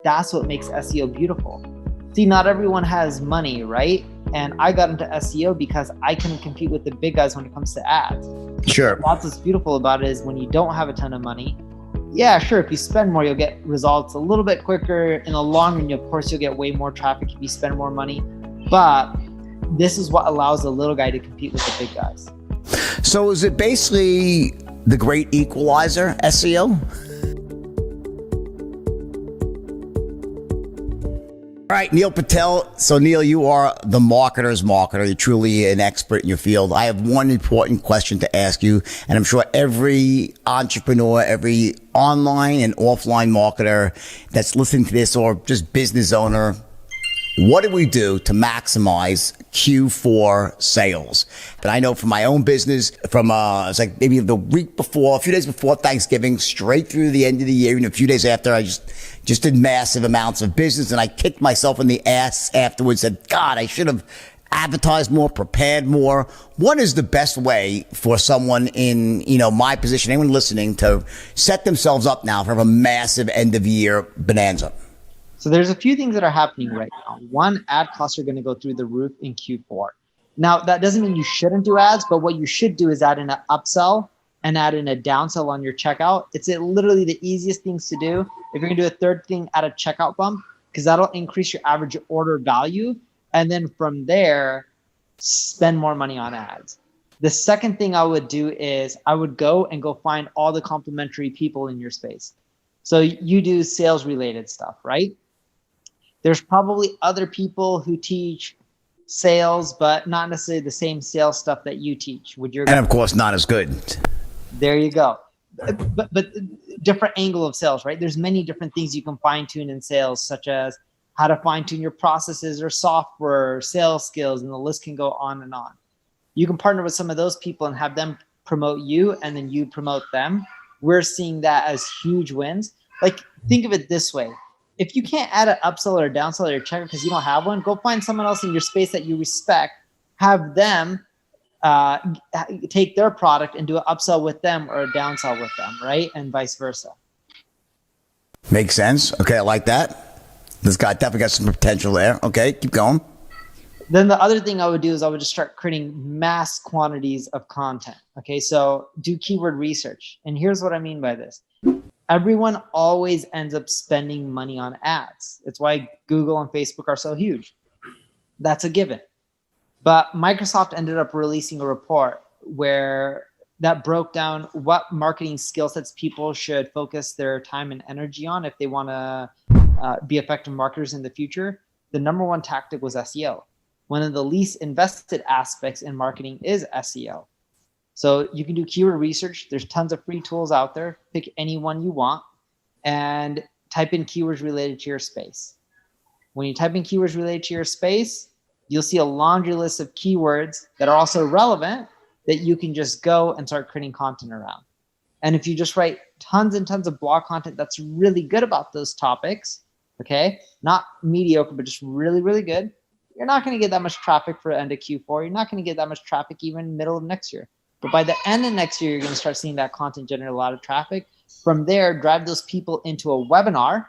That's what makes SEO beautiful. See, not everyone has money, right? And I got into SEO because I couldn't compete with the big guys when it comes to ads. Sure. That's what's beautiful about it is when you don't have a ton of money, yeah, sure, if you spend more, you'll get results a little bit quicker. In the long run, of course, you'll get way more traffic if you spend more money. But this is what allows the little guy to compete with the big guys. So is it basically the great equalizer, SEO? All right, Neil Patel. So, Neil, you are the marketer's marketer. You're truly an expert in your field. I have one important question to ask you, and I'm sure every entrepreneur, every online and offline marketer that's listening to this or just business owner, what do we do to maximize Q4 sales? And I know from my own business, from it's like maybe the week before, a few days before Thanksgiving, straight through the end of the year, a few days after, I just did massive amounts of business, and I kicked myself in the ass afterwards. Said, God, I should have advertised more, prepared more. What is the best way for someone in my position, anyone listening, to set themselves up now for a massive end of year bonanza? So there's a few things that are happening right now. One, ad costs are going to go through the roof in Q4. Now, that doesn't mean you shouldn't do ads, but what you should do is add in an upsell and add in a downsell on your checkout. It's literally the easiest things to do. If you're going to do a third thing, add a checkout bump, because that'll increase your average order value. And then from there, spend more money on ads. The second thing I would do is I would go find all the complementary people in your space. So you do sales related stuff, right? There's probably other people who teach sales, but not necessarily the same sales stuff that you teach. And of course, not as good. There you go. But different angle of sales, right? There's many different things you can fine tune in sales, such as how to fine tune your processes or software, sales skills, and the list can go on and on. You can partner with some of those people and have them promote you, and then you promote them. We're seeing that as huge wins. Like, think of it this way. If you can't add an upsell or a downsell or a checker because you don't have one, go find someone else in your space that you respect, have them take their product and do an upsell with them or a downsell with them, right? And vice versa. Makes sense. Okay, I like that. This guy definitely got some potential there. Okay, keep going. Then the other thing I would do is I would just start creating mass quantities of content. Okay, so do keyword research. And here's what I mean by this. Everyone always ends up spending money on ads. It's why Google and Facebook are so huge. That's a given. But Microsoft ended up releasing a report where that broke down what marketing skill sets people should focus their time and energy on if they want to be effective marketers in the future. The number one tactic was SEO. One of the least invested aspects in marketing is SEO. So you can do keyword research. There's tons of free tools out there. Pick any one you want and type in keywords related to your space. When you type in keywords related to your space, you'll see a laundry list of keywords that are also relevant that you can just go and start creating content around. And if you just write tons and tons of blog content that's really good about those topics, okay, not mediocre, but just really, really good, you're not going to get that much traffic for end of Q4. You're not going to get that much traffic even middle of next year. But by the end of next year, you're going to start seeing that content generate a lot of traffic. From there, drive those people into a webinar.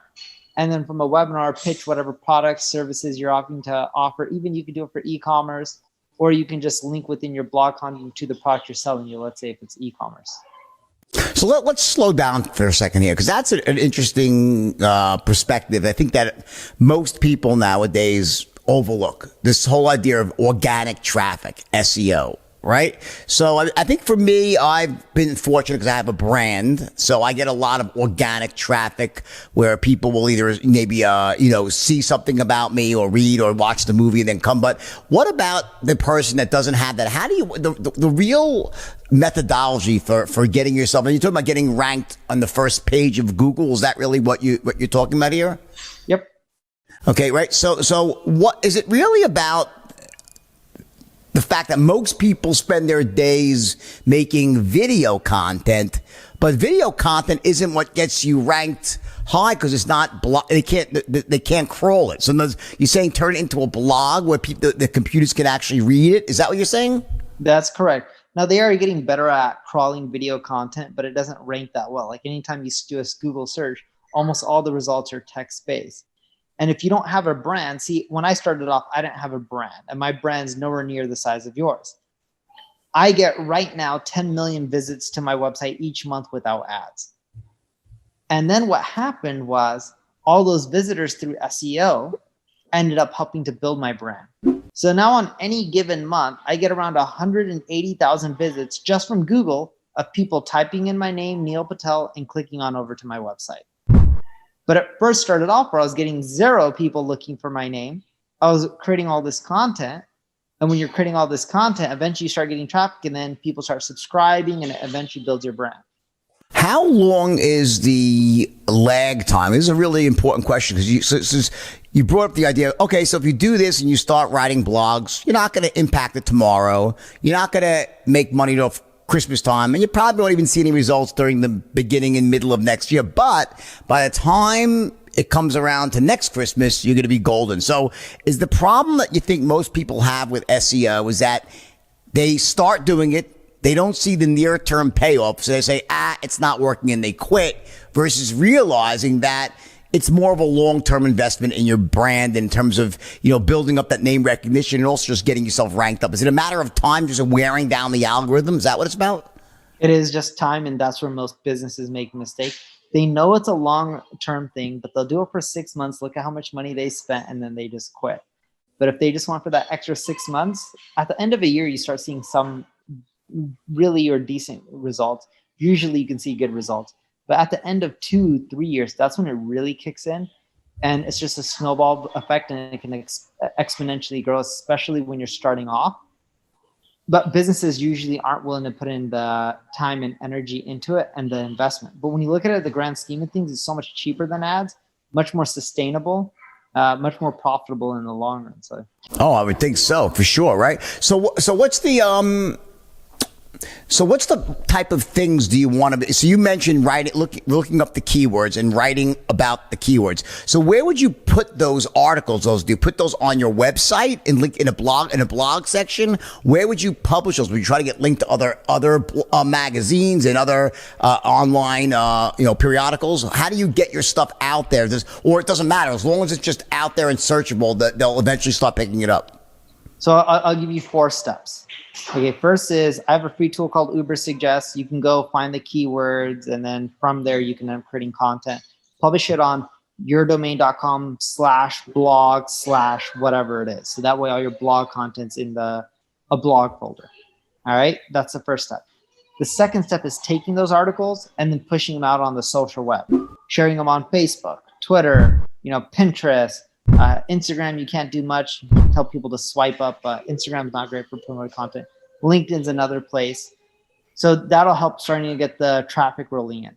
And then from a webinar, pitch whatever products, services you're offering to offer. Even you can do it for e-commerce, or you can just link within your blog content to the product you're selling you, let's say if it's e-commerce. So let's slow down for a second here, because that's an interesting perspective. I think that most people nowadays overlook this whole idea of organic traffic, SEO. Right. So I think for me, I've been fortunate because I have a brand. So I get a lot of organic traffic where people will either maybe, see something about me or read or watch the movie and then come. But what about the person that doesn't have that? How do you, the real methodology for getting yourself, and you're talking about getting ranked on the first page of Google. Is that really what you're talking about here? Yep. Okay. Right. So what is it really about? The fact that most people spend their days making video content, but video content isn't what gets you ranked high because it's not they can't crawl it. So you're saying turn it into a blog where the computers can actually read it. Is that what you're saying? That's correct. Now they are getting better at crawling video content, but it doesn't rank that well. Like anytime you do a Google search, almost all the results are text-based. And if you don't have a brand, see, when I started off, I didn't have a brand, and my brand's nowhere near the size of yours. I get right now 10 million visits to my website each month without ads. And then what happened was all those visitors through SEO ended up helping to build my brand. So now on any given month, I get around 180,000 visits just from Google of people typing in my name, Neil Patel, and clicking on over to my website. But it first started off where I was getting 0 people looking for my name. I was creating all this content. And when you're creating all this content, eventually you start getting traffic, and then people start subscribing, and it eventually builds your brand. How long is the lag time? This is a really important question because you brought up the idea. Okay, so if you do this and you start writing blogs, you're not going to impact it tomorrow. You're not going to make money till Christmas time, and you probably won't even see any results during the beginning and middle of next year. But by the time it comes around to next Christmas, you're going to be golden. So is the problem that you think most people have with SEO is that they start doing it, they don't see the near term payoff, so they say, it's not working, and they quit, versus realizing that it's more of a long-term investment in your brand in terms of, building up that name recognition and also just getting yourself ranked up? Is it a matter of time just wearing down the algorithm? Is that what it's about? It is just time, and that's where most businesses make a mistake. They know it's a long-term thing, but they'll do it for 6 months, look at how much money they spent, and then they just quit. But if they just want for that extra 6 months, at the end of a year, you start seeing some really or decent results. Usually you can see good results. But at the end of 2-3 years, that's when it really kicks in. And it's just a snowball effect, and it can exponentially grow, especially when you're starting off. But businesses usually aren't willing to put in the time and energy into it and the investment. But when you look at it, the grand scheme of things, it's so much cheaper than ads, much more sustainable, much more profitable in the long run. So, I would think so, for sure, right? So what's the So what's the type of things do you want to be? So you mentioned looking up the keywords and writing about the keywords. So where would you put those articles? Do you put those on your website and link in a blog section? Where would you publish those? Would you try to get linked to other magazines and other online periodicals? How do you get your stuff out there? Or it doesn't matter, as long as it's just out there and searchable, that they'll eventually start picking it up. So I'll give you 4 steps. Okay, first is I have a free tool called Uber Suggest. You can go find the keywords, and then from there you can end up creating content. Publish it on yourdomain.com/blog/whatever it is. So that way all your blog content's in a blog folder. All right, that's the first step. The second step is taking those articles and then pushing them out on the social web, sharing them on Facebook, Twitter, Pinterest. Instagram, you can't do much. You can tell people to swipe up. Instagram's not great for promoting content. LinkedIn's another place. So that'll help starting to get the traffic rolling in.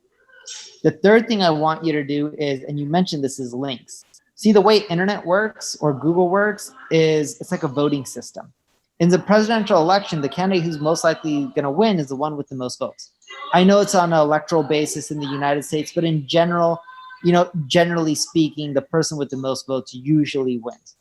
The third thing I want you to do is, and you mentioned this, is links. See, the way internet works or Google works is it's like a voting system. In the presidential election, the candidate who's most likely going to win is the one with the most votes. I know it's on an electoral basis in the United States, but in general, generally speaking, the person with the most votes usually wins.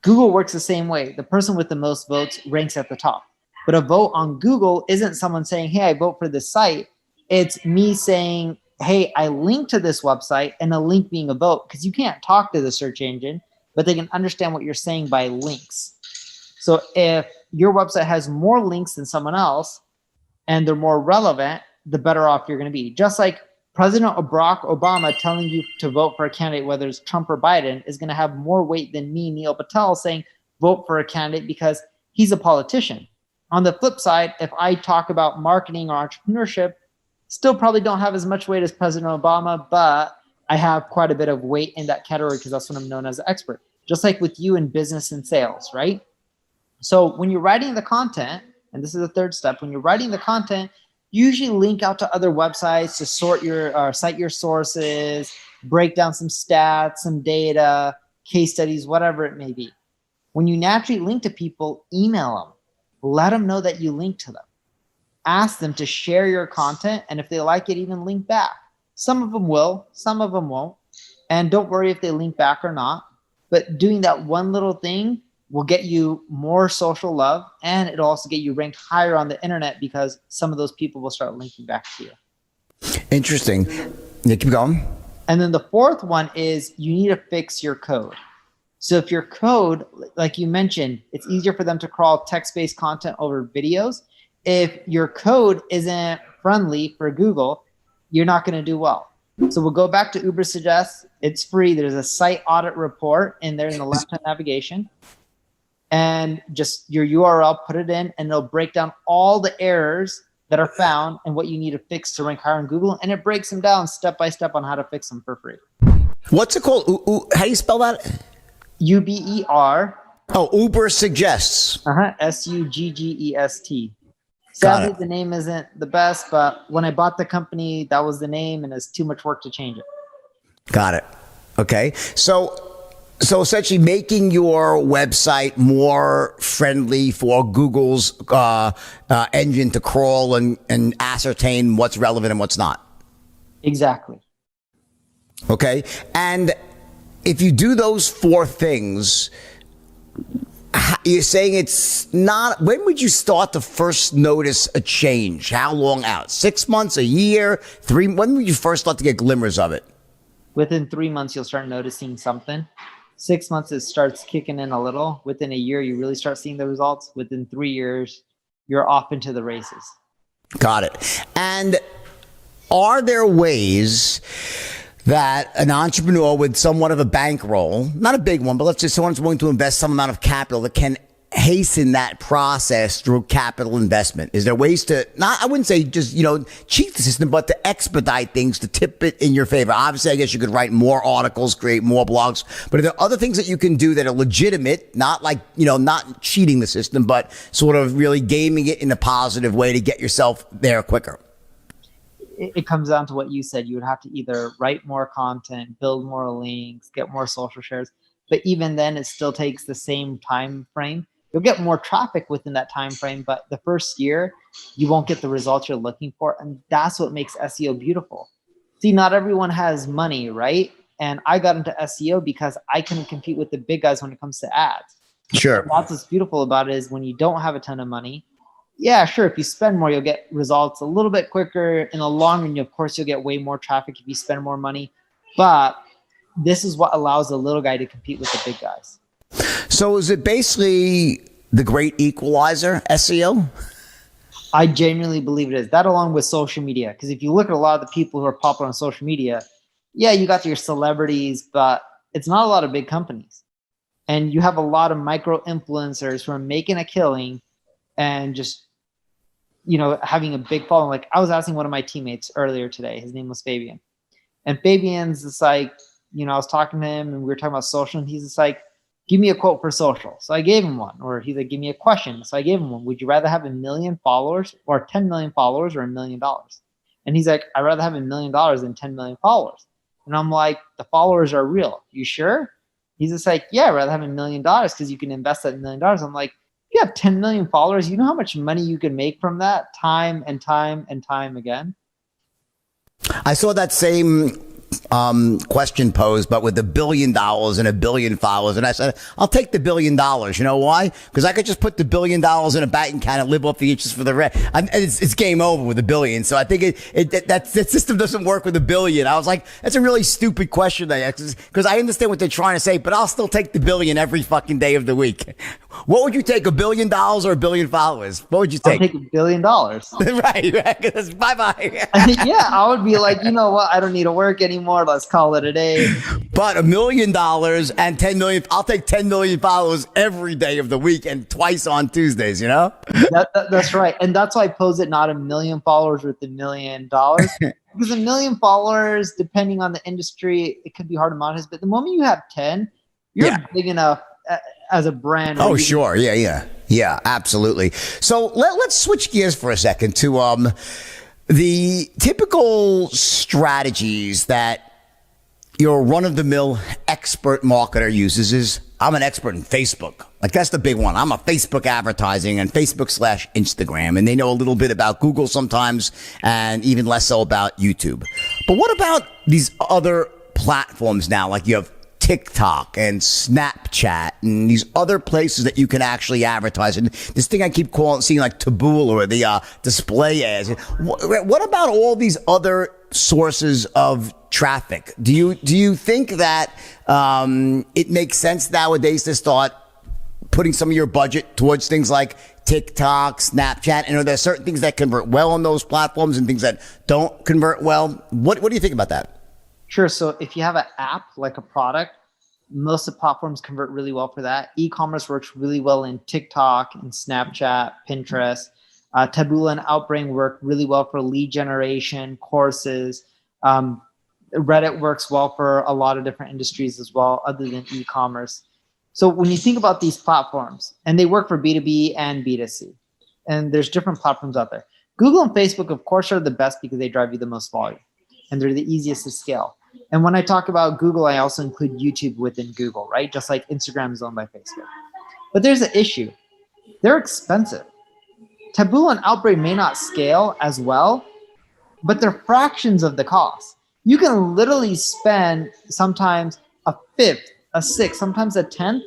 Google works the same way. The person with the most votes ranks at the top. But a vote on Google isn't someone saying, hey, I vote for this site. It's me saying, hey, I link to this website, and a link being a vote, because you can't talk to the search engine, but they can understand what you're saying by links. So if your website has more links than someone else and they're more relevant, the better off you're going to be. Just like President Barack Obama telling you to vote for a candidate, whether it's Trump or Biden, is going to have more weight than me, Neil Patel, saying vote for a candidate because he's a politician. On the flip side, if I talk about marketing or entrepreneurship, still probably don't have as much weight as President Obama, but I have quite a bit of weight in that category because that's what I'm known as an expert. Just like with you in business and sales, right? So when you're writing the content, and this is the third step, when you're writing the content, usually link out to other websites to cite your sources, break down some stats, some data, case studies, whatever it may be. When you naturally link to people, email them. Let them know that you link to them. Ask them to share your content, and if they like it, even link back. Some of them will, some of them won't. And don't worry if they link back or not. But doing that one little thing will get you more social love, and it'll also get you ranked higher on the internet because some of those people will start linking back to you. Interesting. Yeah, keep going. And then the fourth one is you need to fix your code. So if your code, like you mentioned, it's easier for them to crawl text-based content over videos. If your code isn't friendly for Google, you're not going to do well. So we'll go back to Uber Suggest. It's free. There's a site audit report in there in the left-hand navigation. And just your URL, put it in, and it'll break down all the errors that are found and what you need to fix to rank higher on Google. And it breaks them down step by step on how to fix them for free. What's it called? How do you spell that? UBER. Oh, Uber Suggests. SUGGEST. Sadly, the name isn't the best, but when I bought the company, that was the name, and it's too much work to change it. Got it. Okay. So essentially making your website more friendly for Google's engine to crawl and ascertain what's relevant and what's not. Exactly. Okay. And if you do those four things, you're saying it's not, when would you start to first notice a change? How long out? 6 months, a year, 3? When would you first start to get glimmers of it? Within 3 months, you'll start noticing something. 6 months, it starts kicking in a little. Within a year, you really start seeing the results. Within 3 years, you're off into the races. Got it. And are there ways that an entrepreneur with somewhat of a bankroll, not a big one, but let's say someone's willing to invest some amount of capital, that can hasten that process through capital investment? Is there ways to, not, I wouldn't say just, cheat the system, but to expedite things, to tip it in your favor? Obviously, I guess you could write more articles, create more blogs, but are there other things that you can do that are legitimate, not like, not cheating the system, but sort of really gaming it in a positive way to get yourself there quicker? It comes down to what you said. You would have to either write more content, build more links, get more social shares. But even then, it still takes the same time frame. You'll get more traffic within that time frame, but the first year, you won't get the results you're looking for. And that's what makes SEO beautiful. See, not everyone has money, right? And I got into SEO because I couldn't compete with the big guys when it comes to ads. Sure. And that's what's beautiful about it, is when you don't have a ton of money, yeah, sure, if you spend more, you'll get results a little bit quicker. In the long run, of course, you'll get way more traffic if you spend more money. But this is what allows the little guy to compete with the big guys. So is it basically the great equalizer, SEO? I genuinely believe it is. That, along with social media. Because if you look at a lot of the people who are popular on social media, yeah, you got your celebrities, but it's not a lot of big companies. And you have a lot of micro influencers who are making a killing and just, having a big following. Like, I was asking one of my teammates earlier today, his name was Fabian. And Fabian's just like, I was talking to him and we were talking about social, and he's just like, give me a quote for social. So I gave him one. Or he's like, give me a question. So I gave him one. Would you rather have 1 million followers or 10 million followers or $1 million? And he's like, I'd rather have $1 million than 10 million followers. And I'm like, the followers are real. You sure? He's just like, yeah, I'd rather have $1 million because you can invest that $1 million. I'm like, you have 10 million followers, you know how much money you can make from that time and time and time again? I saw that same question posed, but with $1 billion and 1 billion followers. And I said, I'll take the $1 billion. You know why? Because I could just put the $1 billion in a bank account and live off the interest for the rest. It's game over with $1 billion. So I think that system doesn't work with $1 billion. I was like, that's a really stupid question there, because I understand what they're trying to say, but I'll still take the $1 billion every fucking day of the week. What would you take, $1 billion or 1 billion followers? What would you take? I'll take $1 billion. Right. Bye-bye. Yeah, I would be like, you know what? I don't need to work anymore. Let's call it a day. But $1 million and 10 million, I'll take 10 million followers every day of the week and twice on Tuesdays, That's right. And that's why I pose it not 1 million followers with $1 million. Because 1 million followers, depending on the industry, it could be hard to monetize. But the moment you have 10, you're big enough as a brand. Oh, sure. Yeah, absolutely. So let's switch gears for a second to the typical strategies that your run-of-the-mill expert marketer uses. Is, I'm an expert in Facebook. Like, that's the big one. I'm a Facebook advertising and Facebook/Instagram. And they know a little bit about Google sometimes and even less so about YouTube. But what about these other platforms now? Like, you have TikTok and Snapchat and these other places that you can actually advertise. And this thing I keep seeing like Taboola or the display ads. What about all these other sources of traffic. Do you think that it makes sense nowadays to start putting some of your budget towards things like TikTok, Snapchat, and are there certain things that convert well on those platforms and things that don't convert well? What do you think about that? Sure. So if you have an app, like a product, most of the platforms convert really well for that. E-commerce works really well in TikTok and Snapchat, Pinterest. Taboola and Outbrain work really well for lead generation, courses. Reddit works well for a lot of different industries as well, other than e-commerce. So when you think about these platforms, and they work for B2B and B2C, and there's different platforms out there. Google and Facebook, of course, are the best because they drive you the most volume, and they're the easiest to scale. And when I talk about Google, I also include YouTube within Google, right? Just like Instagram is owned by Facebook. But there's an issue. They're expensive. Taboola and Outbrain may not scale as well, but they're fractions of the cost. You can literally spend sometimes a fifth, a sixth, sometimes a tenth,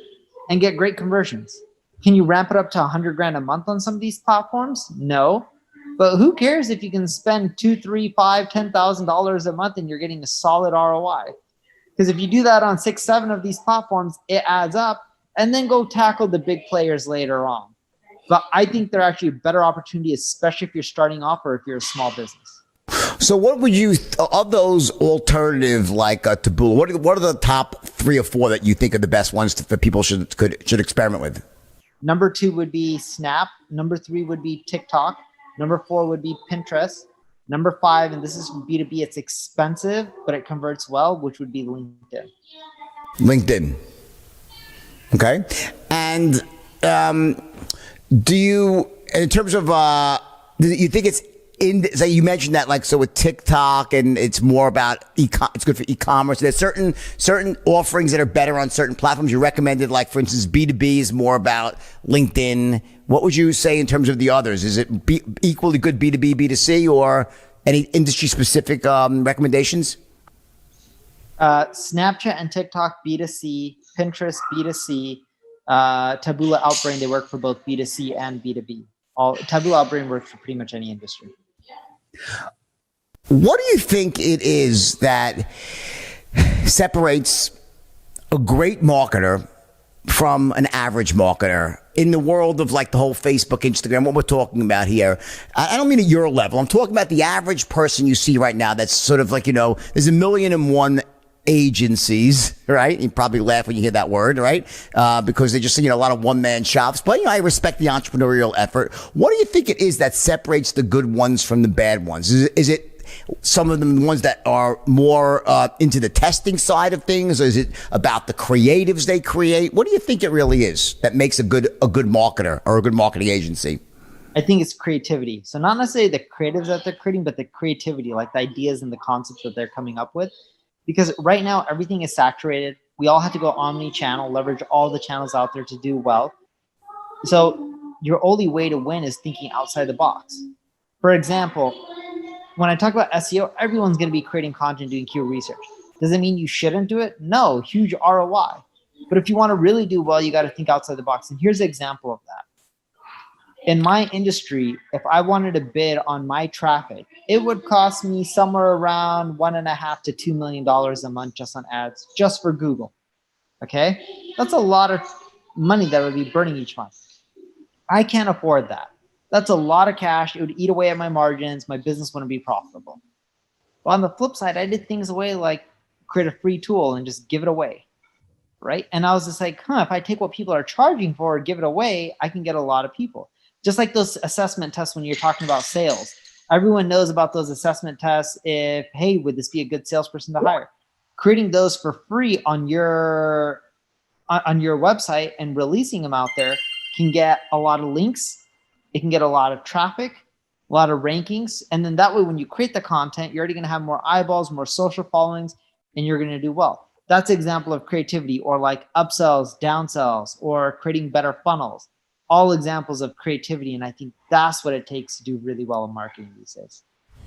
and get great conversions. Can you ramp it up to 100 grand a month on some of these platforms? No. But who cares if you can spend $2, $3, $5, $10,000 a month and you're getting a solid ROI? Because if you do that on 6, 7 of these platforms, it adds up, and then go tackle the big players later on. But I think they're actually a better opportunity, especially if you're starting off or if you're a small business. So what would you, of those alternative like Taboola, what are the top 3 or 4 that you think are the best ones that people should experiment with? Number 2 would be Snap. Number 3 would be TikTok. Number 4 would be Pinterest. Number 5, and this is B2B, it's expensive, but it converts well, which would be LinkedIn. LinkedIn. Okay. And do you, in terms of, do you think it's so you mentioned that, like, so with TikTok and it's more about it's good for e-commerce. There's certain offerings that are better on certain platforms. You recommended, like, for instance, B2B is more about LinkedIn. What would you say in terms of the others? Is it equally good B2B, B2C, or any industry specific recommendations? Snapchat and TikTok B2C, Pinterest B2C, Taboola, Outbrain, they work for both B2C and B2B. Taboola, Outbrain works for pretty much any industry. What do you think it is that separates a great marketer from an average marketer in the world of, like, the whole Facebook, Instagram, what we're talking about here? I don't mean at your level. I'm talking about the average person you see right now that's sort of like, there's 1,000,001 agencies, right? You probably laugh when you hear that word, right? Because they're just, a lot of one-man shops. But, I respect the entrepreneurial effort. What do you think it is that separates the good ones from the bad ones? Is it some of them the ones that are more into the testing side of things? Or is it about the creatives they create? What do you think it really is that makes a good marketer or a good marketing agency? I think it's creativity. So not necessarily the creatives that they're creating, but the creativity, like the ideas and the concepts that they're coming up with. Because right now, everything is saturated. We all have to go omni-channel, leverage all the channels out there to do well. So your only way to win is thinking outside the box. For example, when I talk about SEO, everyone's going to be creating content, doing keyword research. Does it mean you shouldn't do it? No, huge ROI. But if you want to really do well, you got to think outside the box. And here's an example of that. In my industry, if I wanted to bid on my traffic, it would cost me somewhere around $1.5 to $2 million a month just on ads, just for Google. Okay, that's a lot of money that would be burning each month. I can't afford that. That's a lot of cash. It would eat away at my margins. My business wouldn't be profitable. But on the flip side, I did things away like create a free tool and just give it away, right? And I was just like, if I take what people are charging for and give it away, I can get a lot of people. Just like those assessment tests when you're talking about sales. Everyone knows about those assessment tests. If, hey, would this be a good salesperson to hire? Creating those for free on your website and releasing them out there can get a lot of links. It can get a lot of traffic, a lot of rankings. And then that way, when you create the content, you're already going to have more eyeballs, more social followings, and you're going to do well. That's an example of creativity, or like upsells, downsells, or creating better funnels. All examples of creativity. And I think that's what it takes to do really well in marketing these days.